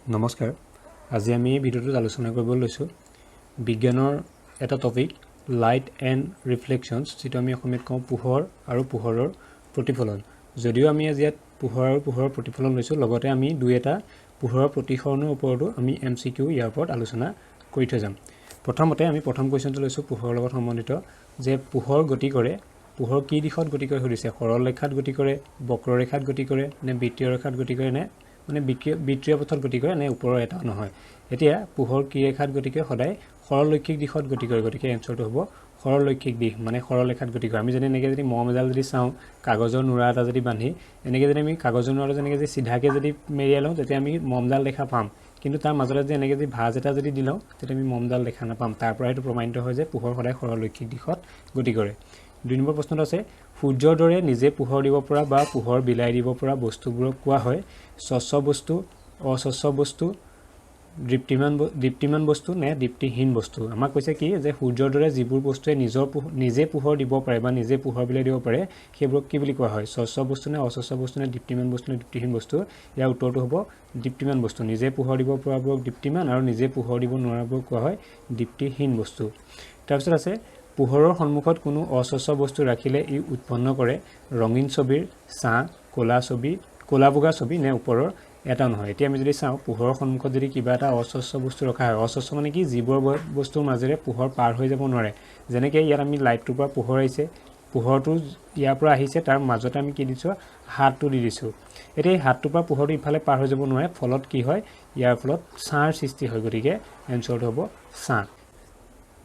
নমস্কাৰ আজি আমি এই ভিডিঅ'টোত আলোচনা কৰিব লৈছোঁ বিজ্ঞানৰ এটা টপিক লাইট এণ্ড ৰিফ্লেকশ্যনছ যেটো আমি অসমীয়াত কওঁ পোহৰ আৰু পোহৰৰ প্ৰতিফলন যদিও আমি আজি ইয়াত পোহৰ আৰু পোহৰৰ প্ৰতিফলন লৈছোঁ লগতে আমি দুই এটা পোহৰৰ প্ৰতিসৰণৰ ওপৰতো আমি এমচিকিউ ইয়াৰ ওপৰত আলোচনা কৰি থৈ যাম প্ৰথমতে আমি প্ৰথম কোৱেশ্চনটো লৈছোঁ পোহৰৰ লগত সম্বন্ধিত যে পোহৰ গতি কৰে পোহৰ কি দিশত গতি কৰে সুধিছে সৰল ৰেখাত গতি কৰে বক্ৰৰেখাত গতি কৰে নে বৃত্তীয় ৰেখাত গতি কৰে নে মানে বিক্ৰিয়া পথত গতি কৰে নে ওপৰৰ এটা নহয় এতিয়া পোহৰ কি ৰেখাত গতি কৰে সদায় সৰলৰৈখিক দিশত গতি কৰে গতিকে এনসাৰটো হ'ব সৰলৰৈখিক দিশ মানে সৰল ৰেখাত গতি কৰে আমি যদি এনেকৈ যদি মম এডাল যদি চাওঁ কাগজৰ নুৰা এটা যদি বান্ধি এনেকৈ যদি আমি কাগজৰ নুৰাটো যেনেকৈ যদি সিধাকৈ যদি মেৰিয়াই লওঁ তেতিয়া আমি মমডাল দেখা পাম কিন্তু তাৰ মাজতে যদি এনেকৈ যদি ভাঁজ এটা যদি দি লওঁ তেতিয়া আমি মমডাল দেখা নাপাম তাৰ পৰা সেইটো প্ৰমাণিত হয় যে পোহৰ সদায় সৰলৰৈখিক দিশত গতি কৰে দুই নম্বৰ প্ৰশ্নটো আছে সূৰ্যৰ দৰে নিজে পোহৰ দিব পৰা বা পোহৰ বিলাই দিব পৰা বস্তুবোৰক কোৱা হয় স্বচ্ছ বস্তু অস্বচ্ছ বস্তু দীপ্তিমান বস্তু নে দীপ্তিহীন বস্তু আমাক কৈছে কি যে সূৰ্যৰ দৰে যিবোৰ বস্তুৱে নিজে পোহৰ দিব পাৰে বা নিজে পোহৰ বিলাই দিব পাৰে সেইবোৰক কি বুলি কোৱা হয় স্বচ্ছ বস্তু নে অস্বচ্ছ বস্তু নে দীপ্তিমান বস্তু নে দীপ্তিহীন বস্তু ইয়াৰ উত্তৰটো হ'ব দীপ্তিমান বস্তু নিজে পোহৰ দিব পৰাবোৰক দীপ্তিমান আৰু নিজে পোহৰ দিব নোৱাৰাবোৰক কোৱা হয় দীপ্তিহীন বস্তু তাৰপিছত আছে পোহৰৰ সন্মুখত কোনো অস্বচ্ছ বস্তু ৰাখিলে ই উৎপন্ন কৰে ৰঙীন ছবিৰ ছাঁ ক'লা বগা ছবি নে ওপৰৰ এটা নহয় এতিয়া আমি যদি চাওঁ পোহৰৰ সন্মুখত যদি কিবা এটা অস্বচ্ছ বস্তু ৰখা হয় অস্বচ্ছ মানে কি যিবোৰ বস্তুৰ মাজেৰে পোহৰ পাৰ হৈ যাব নোৱাৰে যেনেকৈ ইয়াত আমি লাইটটোৰ পৰা পোহৰ আহিছে পোহৰটো ইয়াৰ পৰা আহিছে তাৰ মাজতে আমি কি দিছোঁ হাতটো দি দিছোঁ এতিয়া এই হাতটোৰ পৰা পোহৰটো ইফালে পাৰ হৈ যাব নোৱাৰে ফলত কি হয় ইয়াৰ ফলত ছাঁৰ সৃষ্টি হয় গতিকে এনসাৰটো হ'ব ছাঁ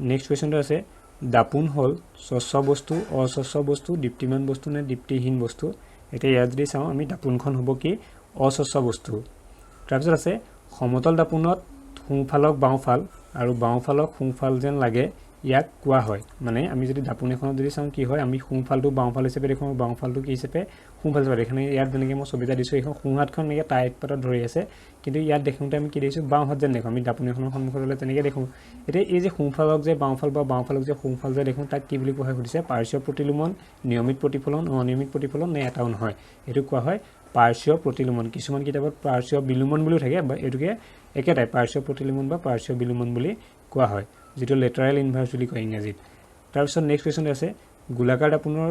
নেক্সট কুৱেশ্যনটো আছে দাপোন হ'ল স্বচ্ছ বস্তু অস্বচ্ছ বস্তু দীপ্তিমান বস্তু নে দীপ্তিহীন বস্তু এতিয়া ইয়াত যদি চাওঁ আমি দাপোনখন হ'ব কি অস্বচ্ছ বস্তু তাৰপিছত আছে সমতল দাপোনত সোঁফালক বাওঁফাল আৰু বাওঁফালক সোঁফাল যেন লাগে ইয়াক কোৱা হয় মানে আমি যদি দাপোন এখনত যদি চাওঁ কি হয় আমি সোঁফালটো বাওঁফাল হিচাপে দেখোঁ বাওঁফালটো কি হিচাপে সোঁফাল হিচাপে দেখোঁ ইয়াত যেনেকৈ মই ছবিটা দিছোঁ এইখন সোঁহাতখন এনেকৈ টাইট পাতত ধৰি আছে কিন্তু ইয়াত দেখোঁতে আমি কি দেখিছোঁ বাওঁহাত যেন দেখোঁ আমি দাপোন এখনৰ সন্মুখত হ'লে তেনেকৈ দেখোঁ এতিয়া এই যে সোঁফালক যে বাওঁফাল বা বাওঁফালক যে সোঁফাল যে দেখোঁ তাক কি বুলি কোৱা হয় সুধিছে পাৰ্শ্বীয় প্ৰতিলোমন নিয়মিত প্ৰতিফলন অনিয়মিত প্ৰতিফলন নে এটাও নহয় এইটো কোৱা হয় পাৰ্শ্বীয় প্ৰতিলোমন কিছুমান কিতাপত পাৰ্শ্বীয় বিলোমন বুলিও থাকে বা এইটোকে একেটাই পাৰ্শ্বীয় প্ৰতিলোমন বা পাৰ্শ্বীয় বিলোমন বুলি কোৱা হয় যেটো লেটাৰেল ইনভাৰ্স বুলি কয় ইংৰাজীত তাৰপিছত নেক্সট কুৱেশ্যন আছে গোলাকাৰ দাপোনৰ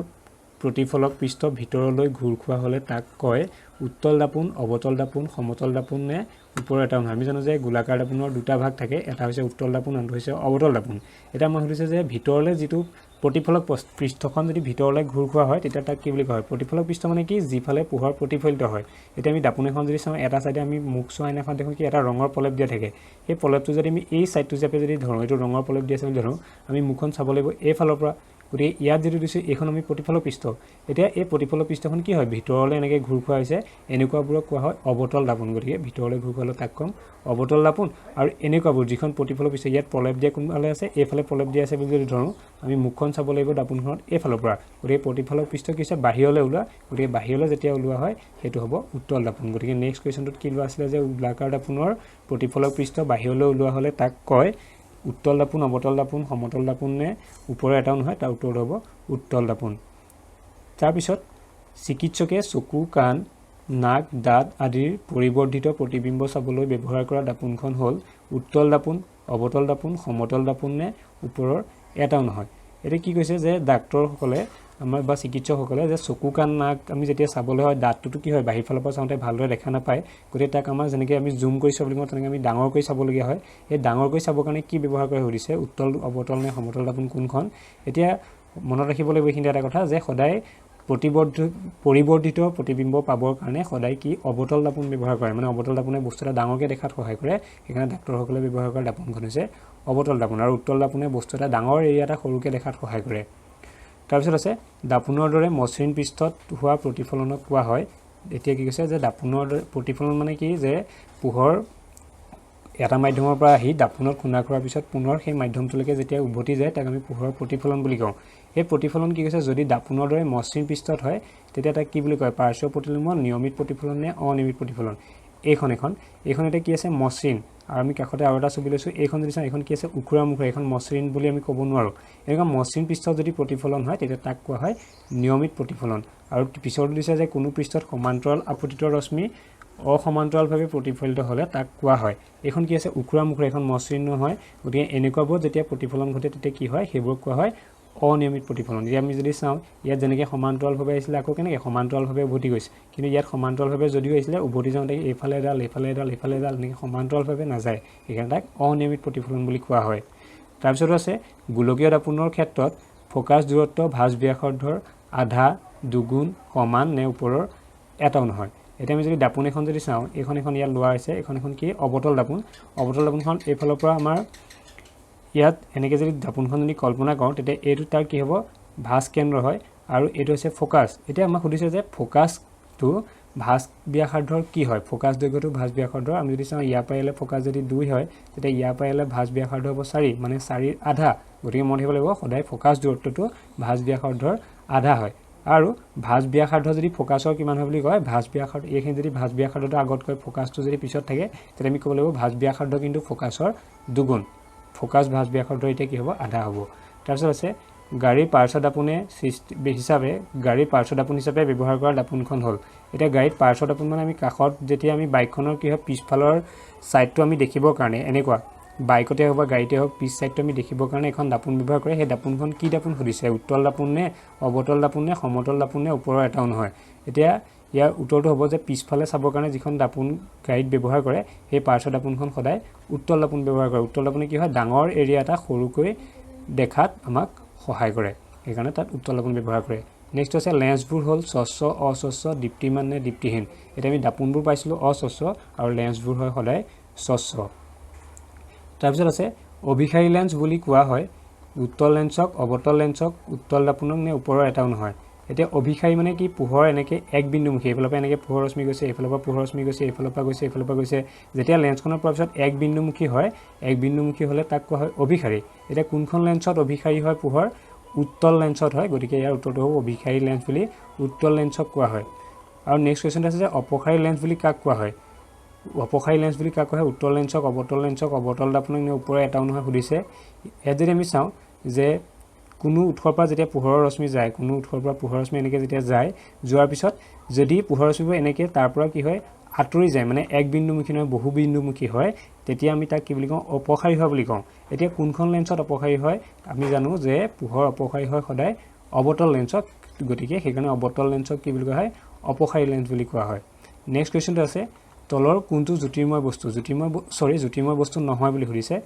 প্ৰতিফলক পৃষ্ঠ ভিতৰলৈ ঘূৰ খোৱা হ'লে তাক কয় উত্তল দাপোন অৱতল দাপোন সমতল দাপোন নে ওপৰৰ এটা নহয় আমি জানো যে গোলাকাৰ দাপোনৰ দুটা ভাগ থাকে এটা হৈছে উত্তল দাপোন আনটো হৈছে অৱতল দাপোন এটা মই সুধিছে যে ভিতৰলৈ যিটো প্ৰতিফলক পৃষ্ঠখন যদি ভিতৰলৈ ঘূৰ খোৱা হয় তেতিয়া তাক কি বুলি কোৱা হয় প্ৰতিফলক পৃষ্ঠ মানে কি যিফালে পোহৰ প্ৰতিফলিত হয় এতিয়া আমি দাপোন এখন যদি চাওঁ এটা চাইডে আমি মুখ চোৱা আইনাখন দেখোঁ কি এটা ৰঙৰ প্ৰলেপ দিয়া থাকে সেই প্ৰলেপটো যদি আমি এই চাইডটো হিচাপে যদি ধৰোঁ এইটো ৰঙৰ প্ৰলেপ দিয়া আছে বুলি ধৰোঁ আমি মুখখন চাব লাগিব এইফালৰ পৰা গতিকে ইয়াত যিটো দিছোঁ এইখন আমি প্ৰতিফলক পৃষ্ঠ এতিয়া এই প্ৰতিফলক পৃষ্ঠখন কি হয় ভিতৰলৈ এনেকৈ ঘূৰ খোৱা হৈছে এনেকুৱাবোৰক কোৱা হয় অৱতল দাপোন গতিকে ভিতৰলৈ ঘূৰ খোৱালে তাক ক'ম অৱতল দাপোন আৰু এনেকুৱাবোৰ যিখন প্ৰতিফলক পৃষ্ঠ ইয়াত প্ৰলেপ দিয়া কোনফালে আছে এইফালে প্ৰলেপ দিয়া আছে বুলি যদি ধৰোঁ আমি মুখখন চাব লাগিব দাপোনখনত এইফালৰ পৰা গতিকে প্ৰতিফলক পৃষ্ঠ কি হৈছে বাহিৰলৈ ওলোৱা গতিকে বাহিৰলৈ যেতিয়া ওলোৱা হয় সেইটো হ'ব উত্তল দাপোন গতিকে নেক্সট কুৱেশ্যনটোত কি লোৱা আছিলে যে গোলাকাৰ দাপোনৰ প্ৰতিফলক পৃষ্ঠ বাহিৰলৈ ওলোৱা হ'লে তাক কয় উত্তল দাপোন অৱতল দাপোন সমতল দাপোন নে ওপৰৰ এটাও নহয় তাৰ উত্তৰটো হ'ব উত্তল দাপোন তাৰপিছত চিকিৎসকে চকু কাণ নাক দাঁত আদিৰ পৰিৱৰ্ধিত প্ৰতিবিম্ব চাবলৈ ব্যৱহাৰ কৰা দাপোনখন হ'ল উত্তল দাপোন অৱতল দাপোন সমতল দাপোন নে ওপৰৰ এটাও নহয় এতিয়া কি কৈছে যে ডাক্তৰসকলে আমাৰ বা চিকিৎসকসকলে যে চকু কাণ নাক আমি যেতিয়া চাবলৈ হয় দাঁতটোতো কি হয় বাহিৰ ফালৰ পৰা চাওঁতে ভালদৰে দেখা নাপায় গতিকে তাক আমাৰ যেনেকৈ আমি জুম কৰি চাব লাগিব তেনেকৈ আমি ডাঙৰ কৰি চাবলগীয়া হয় এই ডাঙৰ কৰি চাবৰ কাৰণে কি ব্যৱহাৰ কৰে সুধিছে উত্তল অৱতল নে সমতল দাপোন কোনখন এতিয়া মনত ৰাখিব লাগিব এইখিনি এটা কথা যে সদায় পৰিৱৰ্ধিত প্ৰতিবিম্ব পাবৰ কাৰণে সদায় কি অৱতল দাপোন ব্যৱহাৰ কৰে মানে অৱতল দাপোনে বস্তু এটা ডাঙৰকৈ দেখাত সহায় কৰে সেইকাৰণে ডাক্তৰসকলে ব্যৱহাৰ কৰা দাপোনখন হৈছে অৱতল দাপোন আৰু উত্তল দাপোনে বস্তু এটা ডাঙৰ এৰিয়া এটা সৰুকৈ দেখাত সহায় কৰে তাৰপিছত আছে দাপোনৰ দৰে মসৃণ পৃষ্ঠত হোৱা প্ৰতিফলনক কোৱা হয় এতিয়া কি কৈছে যে দাপোনৰ দৰে প্ৰতিফলন মানে কি যে পোহৰ এটা মাধ্যমৰ পৰা আহি দাপোনত খুন্দা খোৱাৰ পিছত পুনৰ সেই মাধ্যমটোলৈকে যেতিয়া উভতি যায় তাক আমি পোহৰৰ প্ৰতিফলন বুলি কওঁ এই প্ৰতিফলন কি কৈছে যদি দাপোনৰ দৰে মসৃণ পৃষ্ঠত হয় তেতিয়া তাক কি বুলি কয় পাৰ্শ্বীয় প্ৰতিলোমন নিয়মিত প্ৰতিফলন নে অনিয়মিত প্ৰতিফলন এইখন এতিয়া কি আছে মসৃণ আৰু আমি কাষতে আৰু এটা ছবি লৈছোঁ এইখন যদি চাওঁ এইখন কি আছে উখুৰা মুখৰা এইখন মসৃণ বুলি আমি ক'ব নোৱাৰোঁ এনেকুৱা মসৃণ পৃষ্ঠত যদি প্ৰতিফলন হয় তেতিয়া তাক কোৱা হয় নিয়মিত প্ৰতিফলন আৰু পিছৰটো দিছে যে কোনো পৃষ্ঠত সমান্তৰাল আপতিত ৰশ্মি অসমান্তৰালভাৱে প্ৰতিফলিত হ'লে তাক কোৱা হয় এখন কি আছে উখুৰা মুখুৰা এখন মসৃণ নহয় গতিকে এনেকুৱাবোৰ যেতিয়া প্ৰতিফলন ঘটে তেতিয়া কি হয় সেইবোৰ কোৱা হয় অনিয়মিত প্ৰতিফলন এতিয়া আমি যদি চাওঁ ইয়াত যেনেকৈ সমান্তৰালভাৱে আহিছিলে আকৌ কেনেকৈ সমান্তৰালভাৱে উভতি গৈছে কিন্তু ইয়াত সমান্তৰালভাৱে যদিও আহিছিলে উভতি যাওঁতে এইফালে এডাল এনেকৈ সমান্তৰালভাৱে নাযায় সেইকাৰণে তাক অনিয়মিত প্ৰতিফলন বুলি কোৱা হয় তাৰপিছত আছে গোলকীয় দাপোনৰ ক্ষেত্ৰত ফোকাছ দূৰত্ব ভাঁজ ব্যাসাৰ্ধৰ আধা দুগুণ সমান নে ওপৰৰ এটাও নহয় এতিয়া আমি যদি দাপোন এখন যদি চাওঁ এখন ইয়াত লোৱা হৈছে এখন কি অৱতল দাপোনখন এইফালৰ পৰা আমাৰ ইয়াত এনেকৈ যদি দাপোনখন যদি কল্পনা কৰোঁ তেতিয়া এইটো তাৰ কি হ'ব ভাঁজ কেন্দ্ৰ হয় আৰু এইটো হৈছে ফোকাছ এতিয়া আমাক সুধিছে যে ফোকাছটো ভাঁজ ব্যাসাৰ্ধৰ কি হয় ফোকাছ দৈৰ্ঘ্যটো ভাঁজ ব্যাসাৰ্ধ আমি যদি চাওঁ ইয়াৰ পৰা এলে ফোকাছ যদি 2 হয় তেতিয়া ইয়াৰ পৰা এলে ভাঁজ ব্যাসাৰ্ধ হ'ব 4 মানে 4ৰ আধা গতিকে মনত ৰাখিব লাগিব সদায় ফোকাছ দূৰত্বটো ভাঁজ ব্যাসাৰ্ধৰ আধা হয় আৰু ভাঁজ ব্যাসাৰ্ধ যদি ফোকাছৰ কিমান হয় বুলি কয় ভাঁজ ব্যাসাৰ্ধ এইখিনি যদি ভাঁজ ব্যাসাৰ্ধটো আগত কয় ফোকাছটো যদি পিছত থাকে তেতিয়া আমি ক'ব লাগিব ভাঁজ ব্যাসাৰ্ধ কিন্তু ফোকাছৰ দুগুণ ফোকাছ ভাঁজ ব্যাসাৰ্ধ এতিয়া কি হ'ব আধা হ'ব তাৰপিছত আছে গাড়ীৰ পাৰ্শ্ব দাপোন হিচাপে ব্যৱহাৰ কৰা দাপোনখন হ'ল এতিয়া গাড়ীত পাৰ্শ্ব দাপোন মানে আমি কাষত যেতিয়া আমি বাইকখনৰ কি হয় পিছফালৰ ছাইডটো আমি দেখিবৰ কাৰণে এনেকুৱা বাইকতে হওক বা গাড়ীতে হওক পিছ ছাইডটো আমি দেখিবৰ কাৰণে এখন দাপোন ব্যৱহাৰ কৰে সেই দাপোনখন কি দাপোন সুধিছে উত্তল দাপোন নে অৱতল দাপোন নে সমতল দাপোন নে ওপৰৰ এটাও নহয় এতিয়া ইয়াৰ উত্তৰটো হ'ব যে পিছফালে চাবৰ কাৰণে যিখন দাপোন গাড়ীত ব্যৱহাৰ কৰে সেই পাৰ্শ্ব দাপোনখন সদায় উত্তল দাপোন ব্যৱহাৰ কৰে উত্তল দাপোনে কি হয় ডাঙৰ এৰিয়া এটা সৰুকৈ দেখাত আমাক সহায় কৰে সেইকাৰণে তাত উত্তল দাপোন ব্যৱহাৰ কৰে নেক্সট আছে লেন্সবোৰ হ'ল স্বচ্ছ অস্বচ্ছ দীপ্তিমান নে দীপ্তিহীন এতিয়া আমি দাপোনবোৰ পাইছিলোঁ অস্বচ্ছ আৰু লেন্সবোৰ হয় সদায় স্বচ্ছ তাৰপিছত আছে অভিসাৰী লেন্স বুলি কোৱা হয় উত্তল লেন্সক অৱতল লেন্সক উত্তল দাপোনক নে ওপৰৰ এটাও নহয় এতিয়া অভিসাৰী মানে কি পোহৰ এনেকৈ এক বিন্দুমুখী এইফালৰ পৰা এনেকৈ পোহৰ ৰশ্মি গৈছে এইফালৰ পৰা পোহৰ ৰশ্মি গৈছে এইফালৰ পৰা গৈছে যেতিয়া লেন্সখনৰ পৰা পিছত এক বিন্দুমুখী হয় এক বিন্দুমুখী হ'লে তাক কোৱা হয় অভিসাৰী এতিয়া কোনখন লেন্সত অভিসাৰী হয় পোহৰ উত্তল লেন্সত হয় গতিকে ইয়াৰ উত্তৰটো হ'ব অভিসাৰী লেন্স বুলি উত্তল লেন্সক কোৱা হয় আৰু নেক্সট কুৱেশ্যনটো আছে যে অপসাৰী লেন্স বুলি কাক কোৱা হয় উত্তল লেন্সক অৱতল দাপোনক নে ওপৰৰ এটাও নহয় সুধিছে ইয়াত যদি আমি চাওঁ যে কোনো উৎসৰ পৰা যেতিয়া পোহৰৰ ৰশ্মি যায় কোনো উৎসৰ পৰা পোহৰৰ ৰশ্মি এনেকৈ যেতিয়া যায় যোৱাৰ পিছত যদি পোহৰৰ ৰশ্মিবোৰ এনেকৈ তাৰ পৰা কি হয় আঁতৰি যায় মানে এক বিন্দুমুখী নহয় বহু বিন্দুমুখী হয় তেতিয়া আমি তাক কি বুলি কওঁ অপসাৰী হয় বুলি কওঁ এতিয়া কোনখন লেন্সত অপসাৰী হয় আমি জানো যে পোহৰ অপসাৰী হয় সদায় অৱতল লেন্সত গতিকে সেইকাৰণে অৱতল লেন্সক কি বুলি কোৱা হয় অপসাৰী লেন্স বুলি কোৱা হয় নেক্সট কুৱেশ্যনটো আছে তলৰ কোনটো জ্যোতিৰ্ময় বস্তু নহয় বুলি সুধিছে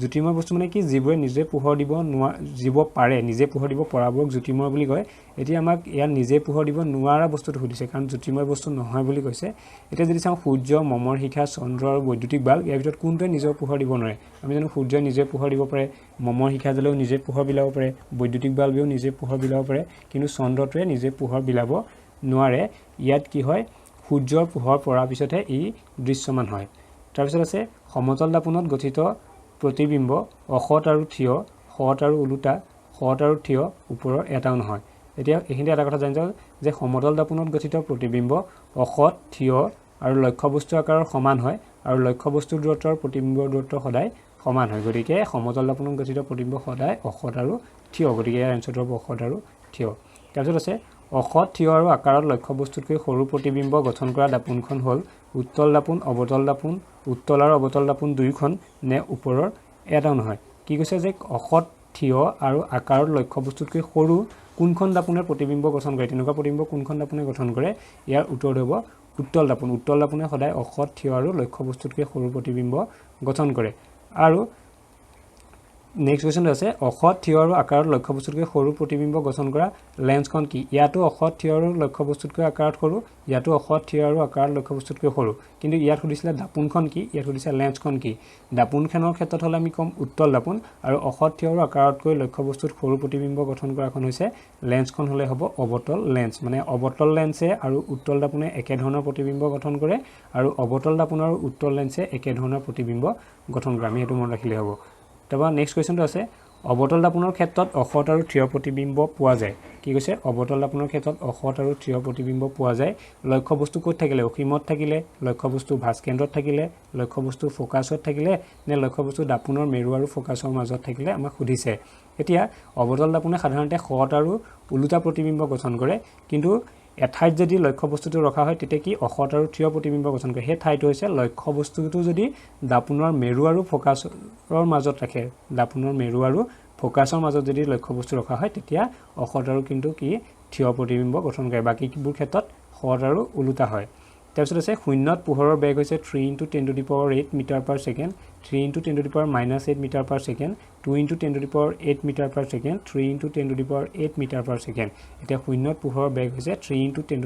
জ্যোতিৰ্ময় বস্তু মানে কি যিবোৰে নিজে পোহৰ দিব পাৰে নিজে পোহৰ দিব পৰাবোৰক জ্যোতিৰ্ময় বুলি কয় এতিয়া আমাক ইয়াত নিজে পোহৰ দিব নোৱাৰা বস্তুটো সুধিছে কাৰণ জ্যোতিৰ্ময় বস্তু নহয় বুলি কৈছে এতিয়া যদি চাওঁ সূৰ্য মমৰ শিখা চন্দ্ৰ আৰু বৈদ্যুতিক বাল্ব ইয়াৰ ভিতৰত কোনটোৱে নিজৰ পোহৰ দিব নোৱাৰে আমি জানো সূৰ্যই নিজে পোহৰ দিব পাৰে মমৰ শিখা জ্বলেও নিজে পোহৰ বিলাব পাৰে বৈদ্যুতিক বাল্বেও নিজে পোহৰ বিলাব পাৰে কিন্তু চন্দ্ৰটোৱে নিজে পোহৰ বিলাব নোৱাৰে ইয়াত কি হয় সূৰ্যৰ পোহৰ পৰাৰ পিছতহে ই দৃশ্যমান হয় তাৰপিছত আছে সমতল দাপোনত গঠিত প্ৰতিবিম্ব অসৎ আৰু থিয় সৎ আৰু ওলোটা সৎ আৰু থিয় ওপৰৰ এটাও নহয় এতিয়া এইখিনিতে এটা কথা জানি যাওঁ যে সমতল দাপোনত গঠিত প্ৰতিবিম্ব অসৎ থিয় আৰু লক্ষ্যবস্তু আকাৰৰ সমান হয় আৰু লক্ষ্যবস্তুৰ দূৰত্ব আৰু প্ৰতিবিম্বৰ দূৰত্ব সদায় সমান হয় গতিকে সমতল দাপোনত গঠিত প্ৰতিবিম্ব সদায় অসৎ আৰু থিয় গতিকে ইয়াৰ এনচাৰটো হ'ব অসৎ আৰু থিয় তাৰপিছত আছে অসৎ থিয় আৰু আকাৰত লক্ষ্যবস্তুতকৈ সৰু প্ৰতিবিম্ব গঠন কৰা দাপোনখন হ'ল উত্তল দাপোন অৱতল দাপোন উত্তল আৰু অৱতল দাপোন দুয়োখন নে ওপৰৰ এটাও নহয় কি কৈছে যে অসৎ থিয় আৰু আকাৰত লক্ষ্যবস্তুতকৈ সৰু কোনখন দাপোনে প্ৰতিবিম্ব গঠন কৰে তেনেকুৱা প্ৰতিবিম্ব কোনখন দাপোনে গঠন কৰে ইয়াৰ উত্তৰটো হ'ব উত্তল দাপোনে সদায় অসৎ থিয় আৰু লক্ষ্যবস্তুতকৈ সৰু প্ৰতিবিম্ব গঠন কৰে আৰু নেক্সট কুৱেশ্যনটো আছে অসৎ থিয় আৰু আকাৰত লক্ষ্যবস্তুতকৈ সৰু প্ৰতিবিম্ব গঠন কৰা লেন্সখন কি ইয়াতো অসৎ থিয় আৰু লক্ষ্যবস্তুতকৈ আকাৰত সৰু ইয়াতো অসৎ থিয় আৰু আকাৰত লক্ষ্যবস্তুতকৈ সৰু কিন্তু ইয়াত সুধিছিলে দাপোনখন কি ইয়াত সুধিছে লেন্সখন কি দাপোনখনৰ ক্ষেত্ৰত হ'লে আমি ক'ম উত্তল দাপোন আৰু অসৎ থিয় আৰু আকাৰতকৈ লক্ষ্যবস্তুত সৰু প্ৰতিবিম্ব গঠন কৰাখন হৈছে লেন্সখন হ'লে হ'ব অৱতল লেন্স মানে অৱতল লেন্সে আৰু উত্তল দাপোনে একেধৰণৰ প্ৰতিবিম্ব গঠন কৰে আৰু অৱতল দাপোন আৰু উত্তল লেন্সে একেধৰণৰ প্ৰতিবিম্ব গঠন কৰে আমি সেইটো মনত ৰাখিলে হ'ব তাৰপৰা নেক্সট কুৱেশ্যনটো আছে অৱতল দাপোনৰ ক্ষেত্ৰত অসৎ আৰু থিয় প্ৰতিবিম্ব পোৱা যায় কি কৈছে অৱতল দাপোনৰ ক্ষেত্ৰত অসৎ আৰু থিয় প্ৰতিবিম্ব পোৱা যায় লক্ষ্যবস্তু ক'ত থাকিলে অসীমত থাকিলে লক্ষ্যবস্তু ভাঁজ কেন্দ্ৰত থাকিলে লক্ষ্যবস্তু ফোকাছত থাকিলে নে লক্ষ্যবস্তু দাপোনৰ মেৰু আৰু ফোকাছৰ মাজত থাকিলে আমাক সুধিছে এতিয়া অৱতল দাপোনে সাধাৰণতে সৎ আৰু ওলোটা প্ৰতিবিম্ব গঠন কৰে কিন্তু এঠাইত যদি লক্ষ্য বস্তুটো ৰখা হয় তেতিয়া কি অসৎ আৰু থিয় প্ৰতিবিম্ব গঠন কৰে সেই ঠাইটো হৈছে লক্ষ্য বস্তুটো যদি দাপোনৰ মেৰু আৰু ফোকাছৰ মাজত ৰাখে দাপোনৰ মেৰু আৰু ফোকাছৰ মাজত যদি লক্ষ্য বস্তু ৰখা হয় তেতিয়া অসৎ আৰু কিন্তু কি থিয় প্ৰতিবিম্ব গঠন কৰে বাকিবোৰ ক্ষেত্ৰত সৎ আৰু ওলোটা হয় তাৰপিছত আছে শূন্যত পোহৰৰ বেগ হৈছে 3 × 10⁸ মিটাৰ/ছেকেণ্ড 3 × 10⁻⁸ মিটাৰ/ছেকেণ্ড 2 × 10⁸ মিটাৰ/ছেকেণ্ড 3 × 10⁸ মিটাৰ/ছেকেণ্ড এতিয়া শূন্যত পোহৰৰ বেগ হৈছে 3 × 10⁸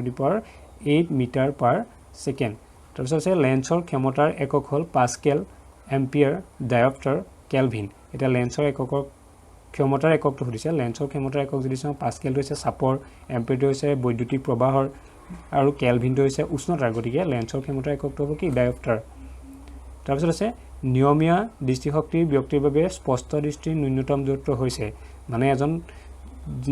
মিটাৰ/ছেকেণ্ড তাৰপিছত আছে লেন্সৰ ক্ষমতাৰ একক হ'ল পাস্কেল এম্পিয়াৰ ডায়োপ্টাৰ কেলভিন এতিয়া লেন্সৰ এককৰ ক্ষমতাৰ এককটো সুধিছে লেন্সৰ ক্ষমতাৰ একক যদি চাওঁ পাস্কেলটো হৈছে চাপৰ এম্পিয়াৰটো হৈছে বৈদ্যুতিক প্ৰবাহৰ আৰু কেলভিনটো হৈছে উষ্ণতাৰ গতিকে লেন্সৰ ক্ষমতাৰ এককটো হ'ব কি ডায়োপ্টাৰ তাৰপিছত আছে নিয়মীয়া দৃষ্টিশক্তিৰ ব্যক্তিৰ বাবে স্পষ্ট দৃষ্টিৰ ন্যূনতম দূৰত্ব হৈছে মানে এজন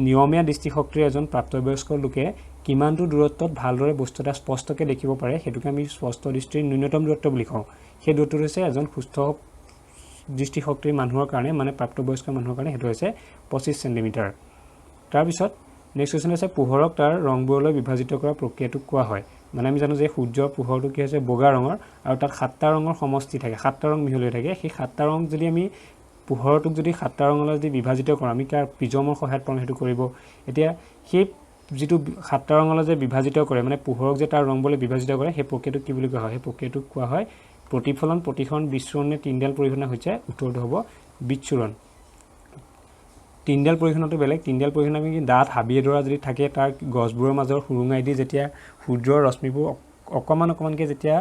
নিয়মীয়া দৃষ্টিশক্তিৰ এজন প্ৰাপ্তবয়স্ক লোকে কিমানটো দূৰত্বত ভালদৰে বস্তু এটা স্পষ্টকৈ দেখিব পাৰে সেইটোকে আমি স্পষ্ট দৃষ্টিৰ ন্যূনতম দূৰত্ব বুলি কওঁ সেই দূৰত্বটো হৈছে এজন সুস্থ দৃষ্টিশক্তিৰ মানুহৰ কাৰণে মানে প্ৰাপ্তবয়স্ক মানুহৰ কাৰণে সেইটো হৈছে 25 সেণ্টিমিটাৰ তাৰপিছত নেক্সট কোৱেশ্চন আছে পোহৰক তাৰ ৰংবোৰলৈ বিভাজিত কৰা প্ৰক্ৰিয়াটোক কোৱা হয় মানে আমি জানো যে সূৰ্যৰ পোহৰটো কি হৈছে বগা ৰঙৰ আৰু তাত 7টা ৰঙৰ সমষ্টি থাকে 7টা ৰং মিহলি হৈ থাকে সেই 7টা ৰং যদি আমি পোহৰটোক যদি 7টা ৰঙলৈ যদি বিভাজিত কৰোঁ আমি কাৰ প্ৰিজমৰ সহায়ত পাম সেইটো কৰিব এতিয়া সেই যেটো 7টা ৰঙলৈ যে বিভাজিত কৰে মানে পোহৰক যে তাৰ ৰংবোৰলৈ বিভাজিত কৰে সেই প্ৰক্ৰিয়াটোক কি বুলি কোৱা হয় সেই প্ৰক্ৰিয়াটোক কোৱা হয় প্ৰতিফলন প্ৰতিসৰণ বিচ্ছুৰণ নে তিনডাল পৰিঘটনা হৈছে উত্তৰটো হ'ব বিচ্ছুৰণ তিনডাল পৰিঘটনাটো বেলেগ তিনডাল পৰিঘটনা আমি দাঁত হাবিয়ে ধৰা যদি থাকে তাৰ গছবোৰৰ মাজৰ সুৰুঙাই দি যেতিয়া সূৰ্যৰ ৰশ্মিবোৰ অকমানকৈ যেতিয়া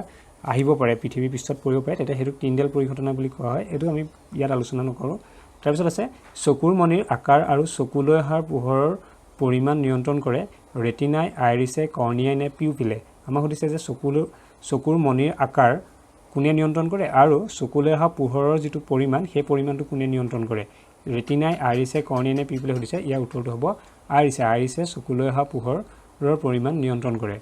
আহিব পাৰে পৃথিৱী পৃষ্ঠত পৰিব পাৰে তেতিয়া সেইটো তিনডাল পৰিঘটনা বুলি কোৱা হয় এইটো আমি ইয়াত আলোচনা নকৰোঁ তাৰপিছত আছে চকুৰ মণিৰ আকাৰ আৰু চকুলৈ অহা পোহৰৰ পৰিমাণ নিয়ন্ত্ৰণ কৰে ৰেটিনাই আইৰিছে কৰ্নিয়াই নে পিউপিলে আমাক সুধিছে যে চকুৰ মণিৰ আকাৰ কোনে নিয়ন্ত্ৰণ কৰে আৰু চকুলৈ অহা পোহৰৰ যিটো পৰিমাণ সেই পৰিমাণটো কোনে নিয়ন্ত্ৰণ কৰে ৰেটিনাই আইৰিছে কৰ্নিয়াই নে পিউপিলে সুধিছে ইয়াৰ উত্তৰটো হ'ব আইৰিছে চকুলৈ অহা পোহৰৰ পৰিমাণ নিয়ন্ত্ৰণ কৰে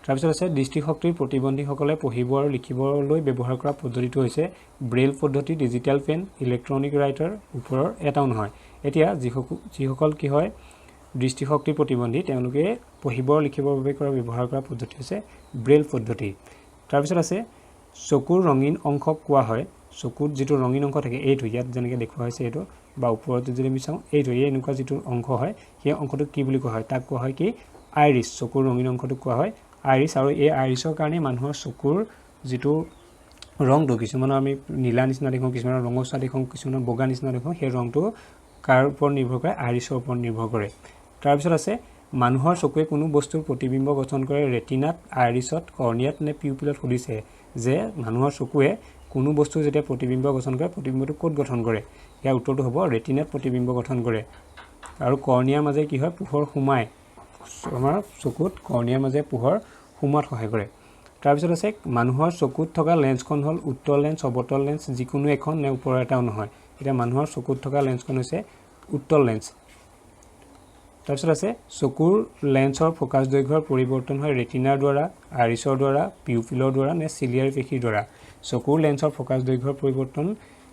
তাৰপিছত আছে দৃষ্টিশক্তিৰ প্ৰতিবন্ধীসকলে পঢ়িব আৰু লিখিবলৈ ব্যৱহাৰ কৰা পদ্ধতিটো হৈছে ব্ৰেইল পদ্ধতি ডিজিটেল পেন ইলেক্ট্ৰনিক ৰাইটাৰ ওপৰৰ এটাও নহয় এতিয়া যিসকল কি হয় দৃষ্টিশক্তিৰ প্ৰতিবন্ধী তেওঁলোকে পঢ়িব আৰু লিখিবৰ বাবে ব্যৱহাৰ কৰা পদ্ধতি হৈছে ব্ৰেইল পদ্ধতি তাৰপিছত আছে চকুৰ ৰঙীন অংশক কোৱা হয় চকুত যিটো ৰঙীন অংশ থাকে এইটো ইয়াত যেনেকৈ দেখুওৱা হৈছে এইটো বা ওপৰত যদি আমি চাওঁ এইটো এনেকুৱা যিটো অংশ হয় সেই অংশটোক কি বুলি কোৱা হয় তাক কোৱা হয় কি আইৰিছ চকুৰ ৰঙীন অংশটোক কোৱা হয় আইৰিছ আৰু এই আইৰিছৰ কাৰণে মানুহৰ চকুৰ যিটো ৰংটো কিছুমানৰ আমি নীলা নিচিনা দেখোঁ কিছুমানৰ ৰঙচুৱা দেখোঁ কিছুমানৰ বগা নিচিনা দেখোঁ সেই ৰংটো কাৰ ওপৰত নিৰ্ভৰ কৰে আইৰিছৰ ওপৰত নিৰ্ভৰ কৰে তাৰপিছত আছে মানুহৰ চকুৱে কোনো বস্তুৰ প্ৰতিবিম্ব গঠন কৰে ৰেটিনাত আইৰিছত কৰ্নিয়াত নে পিউপিলত সুধিছে যে মানুহৰ চকুৱে কোনো বস্তু যেতিয়া প্ৰতিবিম্ব গঠন কৰে প্ৰতিবিম্বটো ক'ত গঠন কৰে ইয়াৰ উত্তৰটো হ'ব ৰেটিনাত প্ৰতিবিম্ব গঠন কৰে আৰু কৰ্নিয়াৰ মাজে কি হয় পোহৰ সোমায় আমাৰ চকুত কৰ্নিয়াৰ মাজে পোহৰ সোমোৱাত সহায় কৰে তাৰপিছত আছে মানুহৰ চকুত থকা লেন্সখন হ'ল উত্তল লেন্স অৱতল লেন্স যিকোনো এখন নে ওপৰৰ এটাও নহয় এতিয়া মানুহৰ চকুত থকা লেন্সখন হৈছে উত্তল লেন্স তাৰপিছত আছে চকুৰ লেন্সৰ ফোকাছ দৈৰ্ঘ্যৰ পৰিৱৰ্তন হয় ৰেটিনাৰ দ্বাৰা আইৰিছৰ দ্বাৰা পিউপিলৰ দ্বাৰা নে চিলিয়াৰী পেশীৰ দ্বাৰা চকুৰ লেন্সৰ ফোকাছ দৈৰ্ঘ্যৰ পৰিৱৰ্তন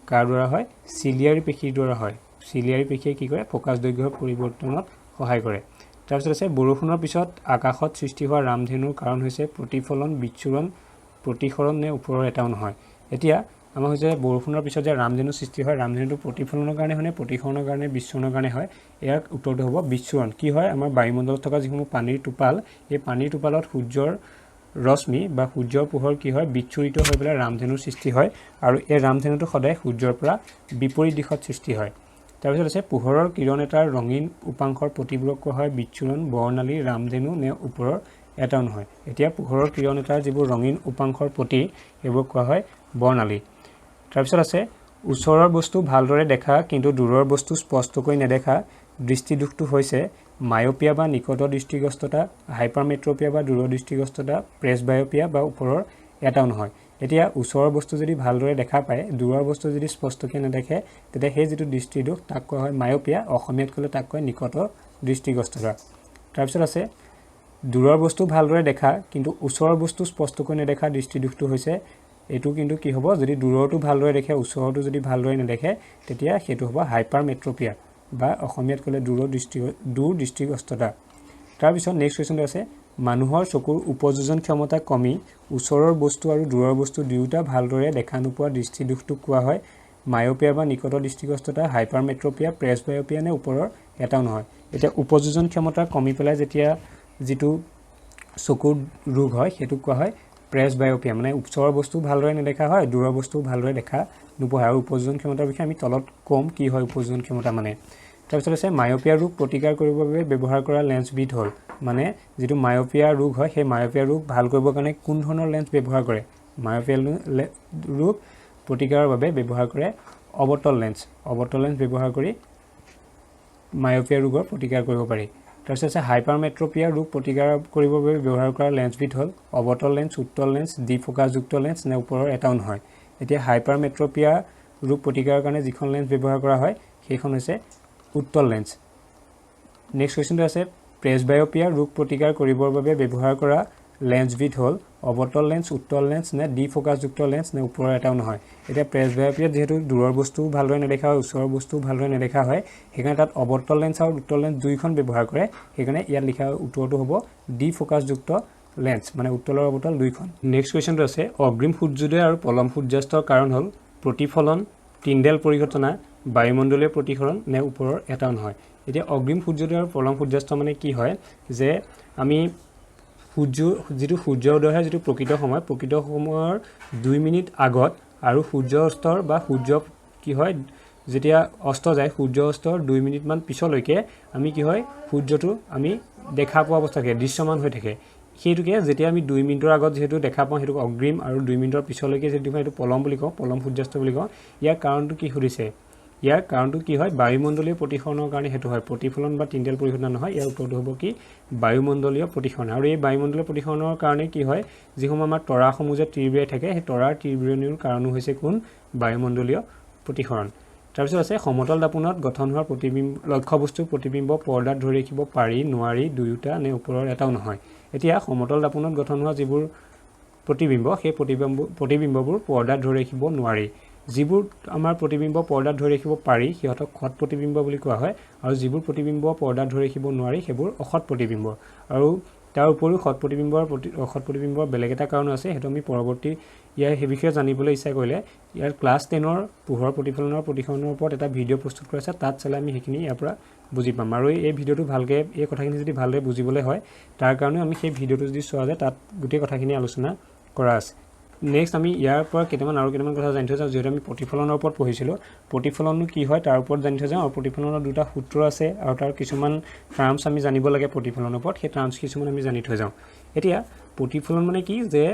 কাৰ দ্বাৰা হয় চিলিয়াৰী পেশীৰ দ্বাৰা হয় চিলিয়াৰী পেশীয়ে কি কৰে ফোকাছ দৈৰ্ঘ্যৰ পৰিৱৰ্তনত সহায় কৰে তাৰপিছত আছে বৰষুণৰ পিছত আকাশত সৃষ্টি হোৱা ৰামধেনুৰ কাৰণ হৈছে প্ৰতিফলন বিচ্ছুৰণ প্ৰতিসৰণ নে ওপৰৰ এটাও নহয় এতিয়া আমাৰ হৈছে বৰষুণৰ পিছত যে ৰামধেনু সৃষ্টি হয় ৰামধেনুটো প্ৰতিফলনৰ কাৰণে হয় নে প্ৰতিসৰণৰ কাৰণে বিচ্ছুৰণৰ কাৰণে হয় ইয়াৰ উত্তৰটো হ'ব বিচ্ছুৰণ কি হয় আমাৰ বায়ুমণ্ডলত থকা যিসমূহ পানীৰ টোপাল এই পানীৰ টোপালত সূৰ্যৰ ৰশ্মি বা সূৰ্যৰ পোহৰ কি হয় বিচ্ছুৰিত হৈ পেলাই ৰামধেনুৰ সৃষ্টি হয় আৰু এই ৰামধেনুটো সদায় সূৰ্যৰ পৰা বিপৰীত দিশত সৃষ্টি হয় তাৰপিছত আছে পোহৰৰ কিৰণ এটাৰ ৰঙীন উপাংশৰ প্ৰতিবোৰক কোৱা হয় বিচ্ছুৰণ বৰ্ণালী ৰামধেনু নে ওপৰৰ এটাও নহয় এতিয়া পোহৰৰ কিৰণ এটাৰ যিবোৰ ৰঙীন উপাংশৰ প্ৰতি সেইবোৰ কোৱা হয় বৰ্ণালী তাৰপিছত আছে ওচৰৰ বস্তু ভালদৰে দেখা কিন্তু দূৰৰ বস্তু স্পষ্টকৈ নেদেখা দৃষ্টিদোষটো হৈছে মায়োপিয়া বা নিকট দৃষ্টিগ্ৰস্ততা হাইপাৰমেট্ৰপিয়া বা দূৰ দৃষ্টিগ্ৰস্ততা প্ৰেছবায়োপিয়া বা ওপৰৰ এটাও নহয় এতিয়া ওচৰৰ বস্তু যদি ভালদৰে দেখা পায় দূৰৰ বস্তু যদি স্পষ্টকৈ নেদেখে তেতিয়া সেই যিটো দৃষ্টিদোষ তাক কোৱা হয় মায়োপিয়া অসমীয়াত ক'লে তাক কয় নিকট দৃষ্টিগ্ৰস্ততা তাৰপিছত আছে দূৰৰ বস্তু ভালদৰে দেখা কিন্তু ওচৰৰ বস্তু স্পষ্টকৈ নেদেখা দৃষ্টিদোষটো হৈছে এইটো কিন্তু কি হ'ব যদি দূৰৰটো ভালদৰে দেখে ওচৰৰটো যদি ভালদৰে নেদেখে তেতিয়া সেইটো হ'ব হাইপাৰমেট্ৰপিয়া বা অসমীয়াত ক'লে দূৰ দৃষ্টিগ্ৰস্ততা তাৰপিছত নেক্সট কুৱেশ্যনটো আছে মানুহৰ চকুৰ উপযোজন ক্ষমতা কমি ওচৰৰ বস্তু আৰু দূৰৰ বস্তু দুয়োটা ভালদৰে দেখা নোপোৱা দৃষ্টিদোষটোক কোৱা হয় মায়োপিয়া বা নিকট দৃষ্টিগ্ৰস্ততা, হাইপাৰমেট্ৰপিয়া, প্ৰেছবায়োপিয়া নে ওপৰৰ এটাও নহয়। এতিয়া উপযোজন ক্ষমতা কমি পেলাই যেতিয়া যিটো চকুৰ ৰোগ হয় সেইটোক কোৱা হয় প্ৰেছবায়োপিয়া, মানে ওচৰৰ বস্তু ভালদৰে নেদেখা হয়, দূৰৰ বস্তু ভালদৰে দেখা নোপোৱা হয়। আৰু উপযোজন ক্ষমতাৰ বিষয়ে আমি তলত ক'ম কি হয় উপযোজন ক্ষমতা মানে। তাৰপিছত আছে মায়োপিয়া ৰোগ প্ৰতিকাৰ কৰিবৰ বাবে ব্যৱহাৰ কৰা লেন্সবিধ হ'ল, মানে যিটো মায়োপিয়া ৰোগ হয় সেই মায়োপিয়া ৰোগ ভাল কৰিবৰ কাৰণে কোন ধৰণৰ লেন্স ব্যৱহাৰ কৰে। মায়োপিয়া ৰোগ প্ৰতিকাৰৰ বাবে ব্যৱহাৰ কৰে অৱতল লেন্স। অৱতল লেন্স ব্যৱহাৰ কৰি মায়োপিয়া ৰোগৰ প্ৰতিকাৰ কৰিব পাৰি। তাৰপিছত আছে হাইপাৰমেট্ৰপিয়া ৰোগ প্ৰতিকাৰ কৰিবৰ বাবে ব্যৱহাৰ কৰা লেন্সবিধ হ'ল অৱতল লেন্স, উত্তল লেন্স, ডিফ'কাছযুক্ত লেন্স নে ওপৰৰ এটাও নহয়। এতিয়া হাইপাৰমেট্ৰপিয়া ৰোগ প্ৰতিকাৰৰ কাৰণে যিখন লেন্স ব্যৱহাৰ কৰা হয় সেইখন হৈছে উত্তল লেন্স। নেক্সট কুৱেশ্যনটো আছে প্ৰেছবায়োপিয়া ৰোগ প্ৰতিকাৰ কৰিবৰ বাবে ব্যৱহাৰ কৰা লেন্সবিধ হ'ল অৱতল লেন্স, উত্তল লেন্স নে ডিফ'কাছযুক্ত লেন্স নে ওপৰৰ এটাও নহয়। এতিয়া প্ৰেছবায়োপিয়াত যিহেতু দূৰৰ বস্তু ভালদৰে নেদেখা হয়, ওচৰৰ বস্তু ভালদৰে নেদেখা হয়, সেইকাৰণে তাত অৱতল লেন্স আৰু উত্তল লেন্স দুইখন ব্যৱহাৰ কৰে। সেইকাৰণে ইয়াত লিখা উত্তৰটো হ'ব ডিফ'কাছযুক্ত লেন্স, মানে উত্তল আৰু অৱতল দুইখন। নেক্সট কুৱেশ্যনটো আছে অগ্ৰিম সূৰ্যোদয় আৰু পলম সূৰ্যাস্তৰ কাৰণ হ'ল প্ৰতিফলন, টিণ্ডেল পৰিঘটনা, বায়ুমণ্ডলীয় প্ৰতিসৰণ নে ওপৰৰ এটাও নহয়। এতিয়া অগ্ৰিম সূৰ্যোদয় আৰু পলম সূৰ্যাস্ত মানে কি হয় যে আমি যিটো সূৰ্য উদয় হয় যিটো প্ৰকৃত সময়ৰ 2 মিনিট আগত আৰু সূৰ্য অস্তৰ বা সূৰ্য কি হয় যেতিয়া অস্ত যায় সূৰ্য অস্তৰ 2 মিনিটমান পিছলৈকে আমি কি হয় সূৰ্যটো আমি দেখা পোৱা অৱস্থা থাকে, দৃশ্যমান হৈ থাকে। সেইটোকে যেতিয়া আমি 2 মিনিটৰ আগত যিহেতু দেখা পাওঁ সেইটোক অগ্ৰিম, আৰু 2 মিনিটৰ পিছলৈকে যিটো সেইটো পলম বুলি কওঁ, পলম সূৰ্যাস্ত বুলি কওঁ। ইয়াৰ কাৰণটো কি সুধিছে, ইয়াৰ কাৰণটো কি হয় বায়ুমণ্ডলীয় প্ৰতিসৰণৰ কাৰণে সেইটো হয়, প্ৰতিফলন বা টিণ্ডেল পৰিঘটনা নহয়। ইয়াৰ উত্তৰটো হ'ব কি বায়ুমণ্ডলীয় প্ৰতিসৰণ। আৰু এই বায়ুমণ্ডলীয় প্ৰতিসৰণৰ কাৰণে কি হয় যিসমূহ আমাৰ তৰাসমূহ যে তিৰবিৰাই থাকে সেই তৰাৰ তিৰবিৰণিৰ কাৰণো হৈছে কোন বায়ুমণ্ডলীয় প্ৰতিসৰণ। তাৰপিছত আছে সমতল দাপোনত গঠন হোৱা লক্ষ্যবস্তুৰ প্ৰতিবিম্ব পৰ্দাত ধৰি ৰাখিব পাৰি নোৱাৰি দুয়োটা নে ওপৰৰ এটাও নহয়। এতিয়া সমতল দাপোনত গঠন হোৱা যিবোৰ প্ৰতিবিম্ব সেই প্ৰতিবিম্ববোৰ পৰ্দাত ধৰি ৰাখিব নোৱাৰি। যিবোৰ আমাৰ প্ৰতিবিম্ব পৰ্দাত ধৰি ৰাখিব পাৰি সিহঁতক সৎ প্ৰতিবিম্ব বুলি কোৱা হয়, আৰু যিবোৰ প্ৰতিবিম্ব পৰ্দাত ধৰি ৰাখিব নোৱাৰি সেইবোৰ অসৎ প্ৰতিবিম্ব। আৰু তাৰ উপৰিও অসৎ প্ৰতিবিম্বৰ বেলেগ এটা কাৰণ আছে, সেইটো আমি পৰৱৰ্তী সেই বিষয়ে জানিবলৈ ইচ্ছা কৰিলে ইয়াৰ ক্লাছ 10ৰ পোহৰ প্ৰতিফলনৰ প্ৰতিসৰণৰ ওপৰত এটা ভিডিঅ' প্ৰস্তুত কৰা আছে, তাত চালে আমি সেইখিনি ইয়াৰ পৰা বুজি পাম। আৰু এই ভিডিঅ'টো ভালকৈ এই কথাখিনি যদি ভালদৰে বুজিবলৈ হয় তাৰ কাৰণেও আমি সেই ভিডিঅ'টো যদি চোৱা যায় তাত গোটেই কথাখিনি আলোচনা কৰা আছে। নেক্সট আমি ইয়াৰ পৰা আৰু কেইটামান কথা জানি থৈ যাওঁ। যিহেতু আমি প্ৰতিফলনৰ ওপৰত পঢ়িছিলোঁ, প্ৰতিফলননো কি হয় তাৰ ওপৰত জানি থৈ যাওঁ। আৰু প্ৰতিফলনৰ দুটা সূত্ৰ আছে আৰু তাৰ কিছুমান টাৰ্মছ আমি জানিব লাগে প্ৰতিফলনৰ ওপৰত, সেই টাৰ্মছ কিছুমান আমি জানি থৈ যাওঁ। এতিয়া প্ৰতিফলন মানে কি যে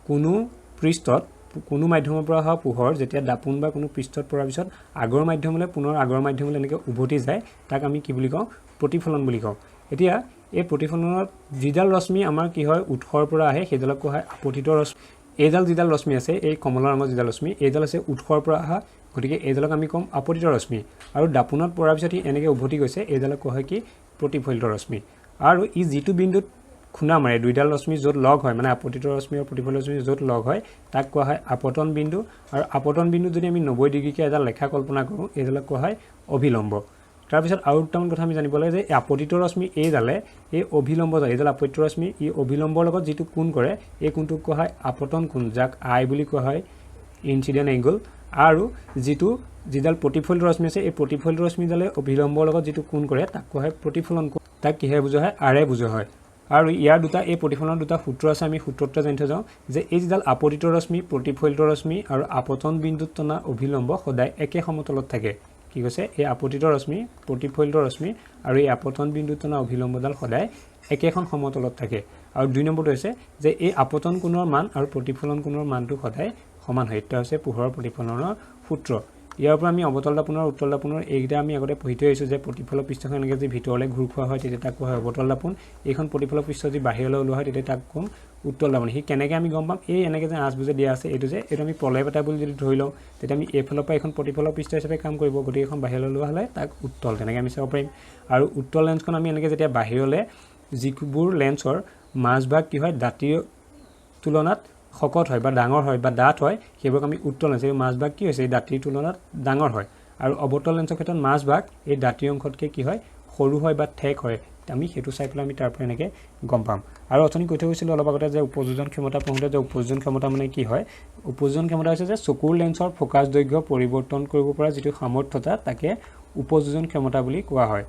কোনো পৃষ্ঠত কোনো মাধ্যমৰ পৰা অহা পোহৰ যেতিয়া দাপোন বা কোনো পৃষ্ঠত পৰাৰ পিছত আগৰ মাধ্যমলৈ পুনৰ আগৰ মাধ্যমলৈ এনেকৈ উভতি যায় তাক আমি কি বুলি কওঁ প্ৰতিফলন বুলি কওঁ। এতিয়া এই প্ৰতিফলনত যিডাল ৰশ্মি আমাৰ কি হয় উৎসৰ পৰা আহে সেইডালক কোৱা হয় আপতিত ৰশ্মি। এইডাল যিডাল ৰশ্মি আছে এই কমলা ৰঙৰ যিডাল ৰশ্মি এইডাল আছে উৎসৰ পৰা অহা, গতিকে এইডালক আমি ক'ম আপতিত ৰশ্মি। আৰু দাপোনত পৰাৰ পিছত ই এনেকৈ উভতি গৈছে এইডালক কোৱা হয় কি প্ৰতিফলিত ৰশ্মি। আৰু ই যিটো বিন্দুত খুন্দা মাৰে দুইডাল ৰশ্মি য'ত লগ হয়, মানে আপতিত ৰশ্মি আৰু প্ৰতিফলিত ৰশ্মি য'ত লগ হয় তাক কোৱা হয় আপতন বিন্দু। আৰু আপতন বিন্দুত যদি আমি 90 ডিগ্ৰীকৈ এডাল ৰেখা কল্পনা কৰোঁ এইডালক কোৱা হয় অভিলম্ব। তাৰপিছত আৰু দুটামান কথা আমি জানিব লাগে যে আপতিত ৰশ্মি এইডালে এই অভিলম্ব এইডাল আপতিত ৰশ্মি ই অভিলম্বৰ লগত যিটো কোণ কৰে এই কোণটোক কোৱা হয় আপতন কোণ, যাক আই বুলি কোৱা হয় ইনচিডেণ্ট এংগল। আৰু যিডাল প্ৰতিফলিত ৰশ্মি আছে এই প্ৰতিফলিত ৰশ্মিডালে অভিলম্বৰ লগত যিটো কোণ কৰে তাক কোৱা হয় প্ৰতিফলন কোণ, তাক কিহেৰে বুজোৱা হয় আৰে বুজোৱা হয়। আৰু ইয়াৰ এই প্ৰতিফলনৰ দুটা সূত্ৰ আছে, আমি সূত্ৰটো জানি থৈ যাওঁ যে এই যিডাল আপতিত ৰশ্মি, প্ৰতিফলিত ৰশ্মি আৰু আপতন বিন্দুত টনা অভিলম্ব সদায় একে সমতলত থাকে। কি কৈছে এই আপতিত ৰশ্মি, প্ৰতিফলিত ৰশ্মি আৰু এই আপতন বিন্দুত টনা অভিলম্বডাল সদায় একেখন সমতলত থাকে। আৰু 2 নম্বৰটো হৈছে যে এই আপতন কোণৰ মান আৰু প্ৰতিফলন কোণৰ মানটো সদায় সমান হয়। এটা হৈছে পোহৰৰ প্ৰতিফলনৰ সূত্ৰ। ইয়াৰ পৰা আমি অৱতল দাপোনৰ উত্তল দাপোনৰ এইকেইটা আমি আগতে পঢ়ি থৈ আহিছোঁ যে প্ৰতিফলক পৃষ্ঠখন এনেকৈ যদি ভিতৰলৈ ঘূৰ খোৱা হয় তেতিয়া তাক কোৱা হয় অৱতল দাপোন। এইখন প্ৰতিফলক পৃষ্ঠ যদি বাহিৰলৈ ওলোৱা হয় তেতিয়া তাক ক'ম উত্তল দাপোন। সি কেনেকৈ আমি গম পাম, এই এনেকৈ যে আঁচবোৰ যে দিয়া আছে এইটো আমি প্ৰলেপ এটা বুলি যদি ধৰি লওঁ তেতিয়া আমি এইফালৰ পৰা এখন প্ৰতিফলক পৃষ্ঠ হিচাপে কাম কৰিব, গতিকে এখন বাহিৰলৈ ওলোৱা হ'লে তাক উত্তল তেনেকৈ আমি চাব পাৰিম। আৰু উত্তল লেন্সখন আমি এনেকৈ যেতিয়া বাহিৰলৈ যিবোৰ লেন্সৰ মাজভাগ কি হয় দাঁতিৰ তুলনাত শকত হয় বা ডাঙৰ হয় বা ডাঠ হয় সেইবোৰক আমি উত্তল লেন্স। এই মাজভাগ কি হৈছে এই দাঁতিৰ তুলনাত ডাঙৰ হয়। আৰু অৱতল লেন্সৰ ক্ষেত্ৰত মাজভাগ এই দাঁতিৰ অংশতকৈ কি হয় সৰু হয় বা ঠেক হয়, আমি সেইটো চাই পেলাই আমি তাৰ পৰা এনেকৈ গম পাম আৰু অথনি কৈ থৈ গৈছিলোঁ অলপ আগতে যে উপযোজন ক্ষমতা পঢ়োঁতে যে উপযোজন ক্ষমতা মানে কি হয় উপযোজন ক্ষমতা হৈছে যে চকুৰ লেন্সৰ ফ'কাছ দৈৰ্ঘ্য পৰিৱৰ্তন কৰিব পৰা যিটো সামৰ্থ্যতা তাকে উপযোজন ক্ষমতা বুলি কোৱা হয়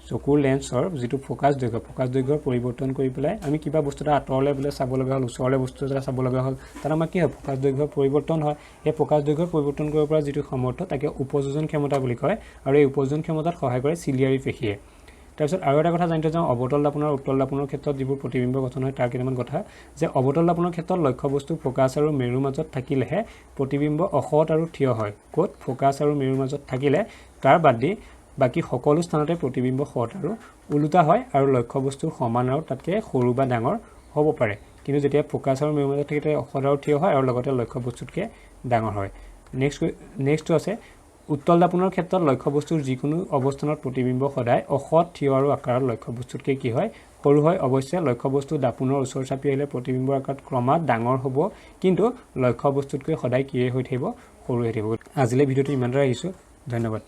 চকুৰ লেন্সৰ যিটো ফ'কাছ দৈৰ্ঘ্য পৰিৱৰ্তন কৰি পেলাই আমি কিবা বস্তু এটা আঁতৰলৈ বোলে চাব লগা হ'ল ওচৰলৈ বস্তু এটা চাব লগা হ'ল তাত আমাৰ কি হয় ফ'কাছ দৈৰ্ঘ্যৰ পৰিৱৰ্তন হয় এই ফ'কাছ দৈৰ্ঘ্যৰ পৰিৱৰ্তন কৰিব পৰা যিটো সামৰ্থ্য তাকে উপযোজন ক্ষমতা বুলি কয় আৰু এই উপযোজন ক্ষমতাত সহায় কৰে চিলিয়াৰী পেশীয়ে তাৰপিছত আৰু এটা কথা জানি থৈ যাওঁ অৱতল দাপনৰ উত্তল দাপনৰ ক্ষেত্ৰত যিবোৰ প্ৰতিবিম্ব গঠন হয় তাৰ কেইটামান কথা যে অৱতল দাপনৰ ক্ষেত্ৰত লক্ষ্যবস্তু ফ'কাছ আৰু মেৰুৰ মাজত থাকিলেহে প্ৰতিবিম্ব অসৎ আৰু থিয় হয় ক'ত ফ'কাছ আৰু মেৰুৰ মাজত থাকিলে তাৰ বাদ দি বাকী সকলো স্থানতে প্ৰতিবিম্ব সৎ আৰু ওলোটা হয় আৰু লক্ষ্যবস্তুৰ সমান আৰু তাতকৈ সৰু বা ডাঙৰ হ'ব পাৰে কিন্তু যেতিয়া ফ'কাছ আৰু মেৰুৰ মাজত থাকে তেতিয়া অসৎ আৰু থিয় হয় আৰু লগতে লক্ষ্যবস্তুতকৈ ডাঙৰ হয় নেক্সটটো আছে উত্তল দাপনৰ ক্ষেত্ৰত লক্ষ্যবস্তুৰ যিকোনো অৱস্থানত প্ৰতিবিম্ব সদায় অসৎ থিয় আৰু আকাৰত লক্ষ্যবস্তুতকৈ কি হয় সৰু হয় অৱশ্যে লক্ষ্যবস্তু দাপোনৰ ওচৰ চাপি আহিলে প্ৰতিবিম্বৰ আকাৰত ক্ৰমাৎ ডাঙৰ হ'ব কিন্তু লক্ষ্যবস্তুতকৈ সদায় কিয়ে হৈ থাকিব সৰু হৈ থাকিব আজিলৈ ভিডিঅ'টো ইমানতে ৰাখিছোঁ ধন্যবাদ